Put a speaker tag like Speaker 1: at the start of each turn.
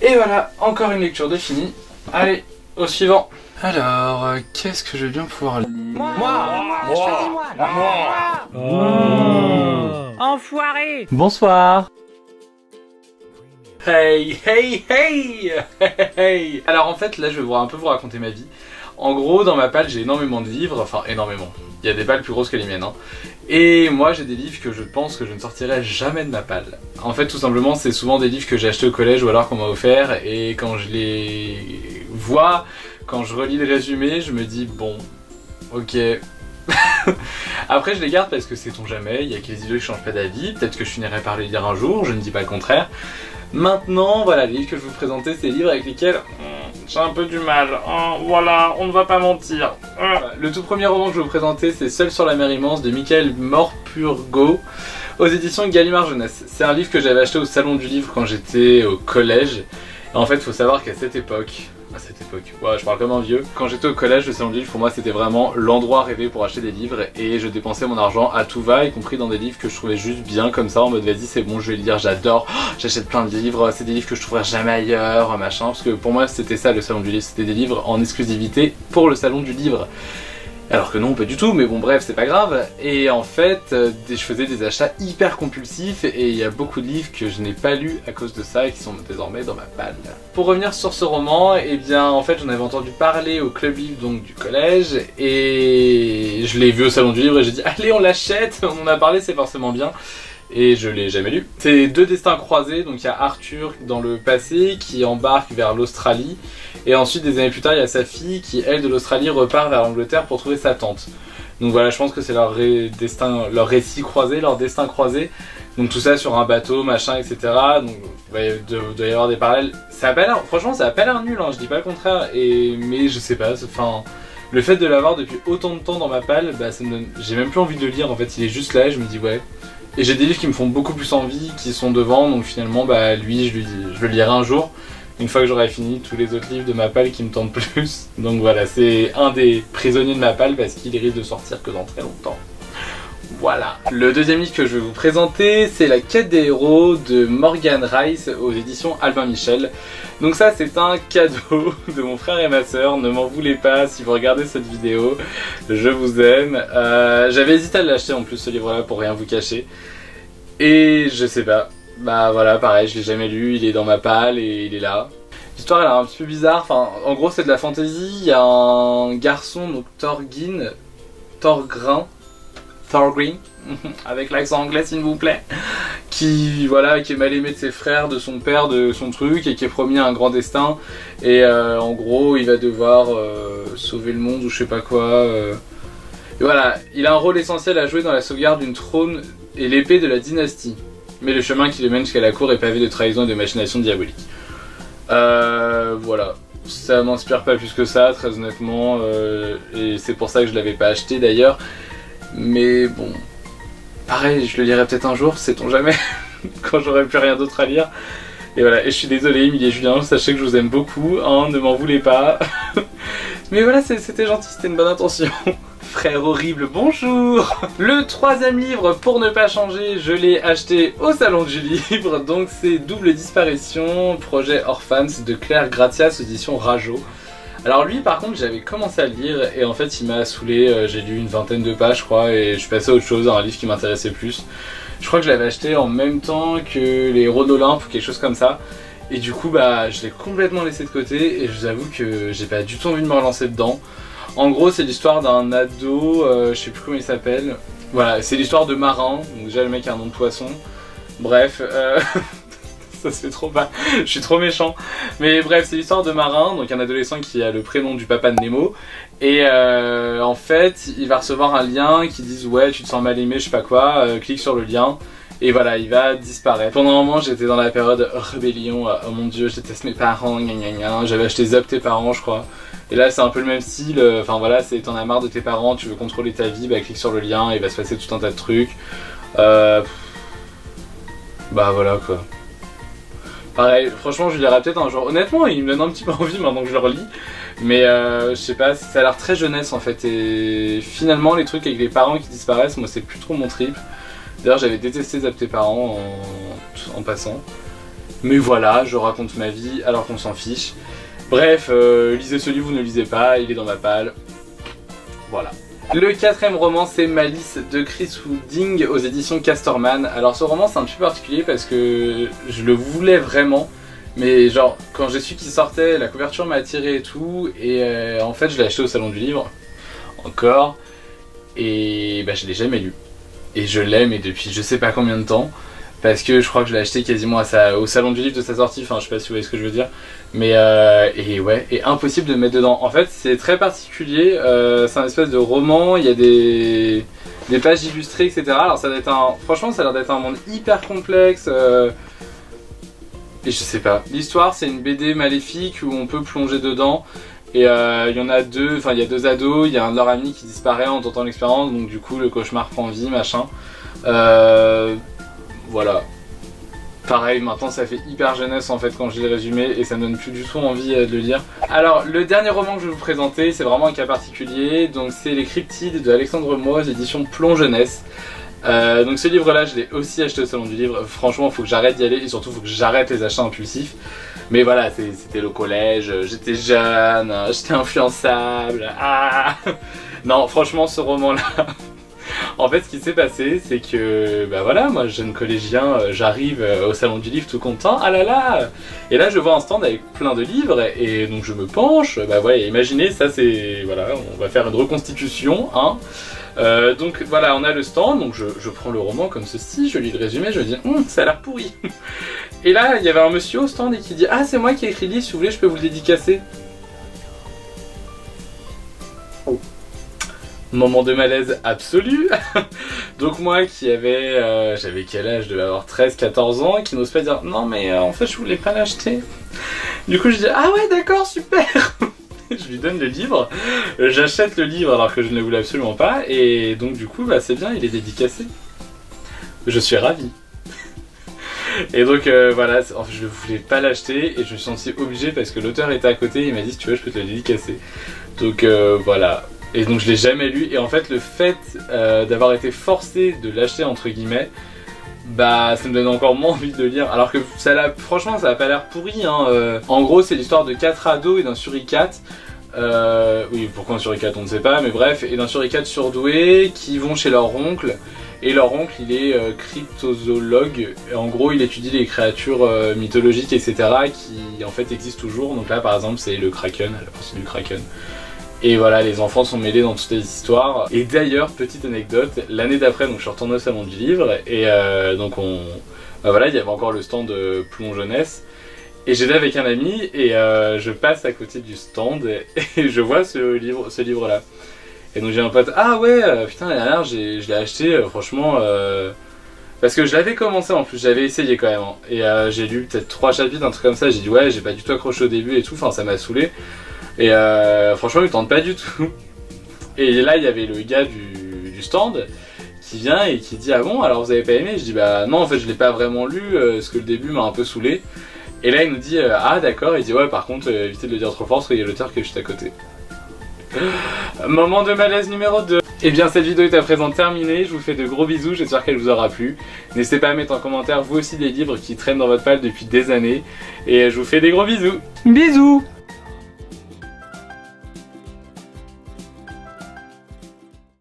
Speaker 1: Et voilà, encore une lecture de finie. Allez, au suivant. Alors, qu'est-ce que je vais bien pouvoir lire?
Speaker 2: Enfoiré!
Speaker 1: Bonsoir. Hey, hey, hey, hey. Alors en fait, là je vais un peu vous raconter ma vie. En gros, dans ma palle, j'ai énormément de livres, enfin énormément. Il y a des palles plus grosses que les miennes, hein. Et moi, j'ai des livres que je pense que je ne sortirai jamais de ma palle. En fait, tout simplement, c'est souvent des livres que j'ai achetés au collège ou alors qu'on m'a offert. Et quand je les vois, quand je relis le résumé, je me dis bon, ok. Après, je les garde parce que sait-on jamais. Il y a que les idiots qui changent pas d'avis. Peut-être que je finirai par les lire un jour. Je ne dis pas le contraire. Maintenant, voilà, les livres que je vais vous présenter, c'est des livres avec lesquels j'ai un peu du mal. Voilà, on ne va pas mentir. Le tout premier roman que je vais vous présenter, c'est Seul sur la mer immense de Michael Morpurgo, aux éditions Gallimard Jeunesse. C'est un livre que j'avais acheté au Salon du Livre quand j'étais au collège. Et en fait, il faut savoir qu'à cette époque, ouais, je parle comme un vieux. Quand j'étais au collège, le salon du livre pour moi c'était vraiment l'endroit rêvé pour acheter des livres et je dépensais mon argent à tout va, y compris dans des livres que je trouvais juste bien comme ça, en mode vas-y c'est bon je vais le lire, j'adore, j'achète plein de livres, c'est des livres que je trouverais jamais ailleurs, machin, parce que pour moi c'était ça le salon du livre, c'était des livres en exclusivité pour le salon du livre. Alors que non, pas du tout, mais bon bref, c'est pas grave. Et en fait, je faisais des achats hyper compulsifs et il y a beaucoup de livres que je n'ai pas lus à cause de ça et qui sont désormais dans ma palle. Pour revenir sur ce roman, eh bien en fait j'en avais entendu parler au club livre donc du collège et je l'ai vu au salon du livre et j'ai dit allez on l'achète, on en a parlé, c'est forcément bien. Et je l'ai jamais lu. C'est deux destins croisés, donc il y a Arthur dans le passé qui embarque vers l'Australie et ensuite des années plus tard il y a sa fille qui elle de l'Australie repart vers l'Angleterre pour trouver sa tante. Donc voilà, je pense que c'est leur récit croisé, leur destin croisé. Donc tout ça sur un bateau, machin, etc. Donc il doit y avoir des parallèles. Ça a pas l'air, franchement ça a pas l'air nul, hein, je dis pas le contraire. Mais je sais pas, enfin... Le fait de l'avoir depuis autant de temps dans ma palle, bah ça me donne... J'ai même plus envie de le lire en fait, il est juste là et je me dis ouais... Et j'ai des livres qui me font beaucoup plus envie, qui sont devant, donc finalement, bah lui, je le lirai un jour, une fois que j'aurai fini tous les autres livres de ma palle qui me tentent plus. Donc voilà, c'est un des prisonniers de ma palle parce qu'il risque de sortir que dans très longtemps. Voilà. Le deuxième livre que je vais vous présenter, c'est La quête des héros de Morgan Rice aux éditions Albin Michel. Donc ça, c'est un cadeau de mon frère et ma soeur, ne m'en voulez pas si vous regardez cette vidéo, je vous aime. J'avais hésité à l'acheter en plus ce livre-là pour rien vous cacher. Et je sais pas, bah voilà, pareil, je l'ai jamais lu, il est dans ma palle et il est là. L'histoire elle est un petit peu bizarre, enfin en gros c'est de la fantasy, il y a un garçon, donc Thorgrin, avec l'accent anglais s'il vous plaît, qui est mal aimé de ses frères, de son père, de son truc et qui est promis à un grand destin et en gros il va devoir sauver le monde ou je sais pas quoi. Et voilà, il a un rôle essentiel à jouer dans la sauvegarde d'une trône et l'épée de la dynastie. Mais le chemin qui le mène jusqu'à la cour est pavé de trahison et de machinations diaboliques. Voilà. Ça m'inspire pas plus que ça, très honnêtement. Et c'est pour ça que je l'avais pas acheté d'ailleurs. Mais bon. Pareil, je le lirai peut-être un jour, sait-on jamais. Quand j'aurai plus rien d'autre à lire. Et voilà, et je suis désolé, Émilie et Julien, sachez que je vous aime beaucoup, hein, ne m'en voulez pas. Mais voilà, c'était gentil, c'était une bonne intention. Frère horrible, bonjour. Le troisième livre, pour ne pas changer, je l'ai acheté au salon du livre, donc c'est Double disparition, projet Orphans de Claire Gratias, édition Rajo. Alors lui par contre j'avais commencé à le lire et en fait il m'a saoulé, j'ai lu une vingtaine de pages je crois et je suis passé à autre chose, à un livre qui m'intéressait plus. Je crois que je l'avais acheté en même temps que les Héros d'Olympe ou quelque chose comme ça. Et du coup bah je l'ai complètement laissé de côté et je vous avoue que j'ai pas du tout envie de me relancer dedans. En gros c'est l'histoire d'un ado, je sais plus comment il s'appelle. Voilà, c'est l'histoire de marin, donc déjà le mec a un nom de poisson. Bref, ça se fait trop pas, je suis trop méchant. Mais bref, c'est l'histoire de marin, donc un adolescent qui a le prénom du papa de Nemo. Et en fait, il va recevoir un lien qui dit ouais tu te sens mal aimé, je sais pas quoi, clique sur le lien. Et voilà, il va disparaître. Pendant un moment, j'étais dans la période rébellion, oh mon dieu, je déteste mes parents, gna gna gna. J'avais acheté Zap tes parents, je crois. Et là, c'est un peu le même style, enfin voilà, c'est t'en as marre de tes parents, tu veux contrôler ta vie, bah clique sur le lien, il va se passer tout un tas de trucs. Bah voilà quoi. Pareil, franchement, je lirai peut-être un jour. Honnêtement, il me donne un petit peu envie maintenant que je le relis. Mais je sais pas, ça a l'air très jeunesse en fait. Et finalement, les trucs avec les parents qui disparaissent, moi c'est plus trop mon trip. D'ailleurs, j'avais détesté Zap tes parents en passant. Mais voilà, je raconte ma vie alors qu'on s'en fiche. Bref, lisez ce livre ou ne lisez pas, il est dans ma palle. Voilà. Le quatrième roman, c'est Malice de Chris Wooding aux éditions Casterman. Alors ce roman, c'est un petit peu particulier parce que je le voulais vraiment. Mais genre, quand j'ai su qu'il sortait, la couverture m'a attiré et tout. Et en fait, je l'ai acheté au Salon du Livre. Encore. Et bah, je l'ai jamais lu. Et je l'aime, et depuis je sais pas combien de temps. Parce que je crois que je l'ai acheté quasiment au Salon du Livre de sa sortie. Enfin, je sais pas si vous voyez ce que je veux dire. Mais et ouais, et impossible de me mettre dedans. En fait, c'est très particulier. C'est un espèce de roman. Il y a des pages illustrées, etc. Alors ça doit être franchement, ça a l'air d'être un monde hyper complexe. Et je sais pas. L'histoire, c'est une BD maléfique où on peut plonger dedans. Et il y en a deux. Enfin, il y a deux ados. Il y a un de leurs amis qui disparaît en tentant l'expérience. Donc du coup, le cauchemar prend vie, machin. Voilà. Pareil, maintenant ça fait hyper jeunesse en fait quand je lis le résumé et ça me donne plus du tout envie de le lire. Alors, le dernier roman que je vais vous présenter, c'est vraiment un cas particulier. Donc c'est Les Cryptides de Alexandre Moise, édition Plomb Jeunesse. Donc ce livre-là, je l'ai aussi acheté au Salon du Livre. Franchement, il faut que j'arrête d'y aller et surtout, il faut que j'arrête les achats impulsifs. Mais voilà, c'était le collège, j'étais jeune, j'étais influençable. Ah non, franchement, ce roman-là... En fait, ce qui s'est passé, c'est que, bah voilà, moi, jeune collégien, j'arrive au Salon du Livre tout content, ah là là. Et là, je vois un stand avec plein de livres, et donc je me penche, bah ouais, imaginez, ça c'est, voilà, on va faire une reconstitution, hein. Donc voilà, on a le stand, donc je prends le roman comme ceci, je lis le résumé, je me dis, ça a l'air pourri. Et là, il y avait un monsieur au stand et qui dit, ah, c'est moi qui ai écrit le livre, si vous voulez, je peux vous le dédicacer. Moment de malaise absolu. Donc moi qui avait, j'avais quel âge, je devais avoir 13-14 ans, qui n'ose pas dire non mais en fait je voulais pas l'acheter. Du coup je dis ah ouais d'accord super. Je lui donne le livre, j'achète le livre alors que je ne le voulais absolument pas et donc du coup bah c'est bien, il est dédicacé. Je suis ravi. Et donc voilà, je voulais pas l'acheter et je me suis senti obligé parce que l'auteur était à côté, il m'a dit si tu veux je peux te le dédicacer. Donc voilà. Et donc je l'ai jamais lu et en fait le fait d'avoir été forcé de l'acheter entre guillemets, bah ça me donne encore moins envie de le lire. Alors que franchement ça a pas l'air pourri hein. En gros c'est l'histoire de 4 ados et d'un suricate. Oui pourquoi un suricate on ne sait pas mais bref. Et d'un suricate surdoué qui vont chez leur oncle. Et leur oncle il est cryptozoologue. Et en gros il étudie les créatures mythologiques etc. qui en fait existent toujours. Donc là par exemple c'est le Kraken, la partie du Kraken. Et voilà, les enfants sont mêlés dans toutes les histoires. Et d'ailleurs, petite anecdote, l'année d'après, donc je suis retourné au Salon du Livre et donc bah voilà, il y avait encore le stand de Plomb Jeunesse. Et j'étais avec un ami et je passe à côté du stand et je vois ce livre-là. Et donc j'ai un pote, ah ouais, putain l'année dernière je l'ai acheté, franchement, parce que je l'avais commencé en plus, j'avais essayé quand même. Hein. Et j'ai lu peut-être 3 chapitres, un truc comme ça, j'ai dit ouais, j'ai pas du tout accroché au début et tout, enfin ça m'a saoulé. Et franchement il tente pas du tout. Et là il y avait le gars du stand qui vient et qui dit ah bon alors vous avez pas aimé. Je dis bah non en fait je l'ai pas vraiment lu parce que le début m'a un peu saoulé. Et là il nous dit ah d'accord, il dit ouais par contre évitez de le dire trop fort parce qu'il y a l'auteur qui est juste à côté. Moment de malaise numéro 2. Et bien cette vidéo est à présent terminée, je vous fais de gros bisous, j'espère qu'elle vous aura plu. N'hésitez pas à mettre en commentaire vous aussi des livres qui traînent dans votre palle depuis des années. Et je vous fais des gros bisous. Bisous.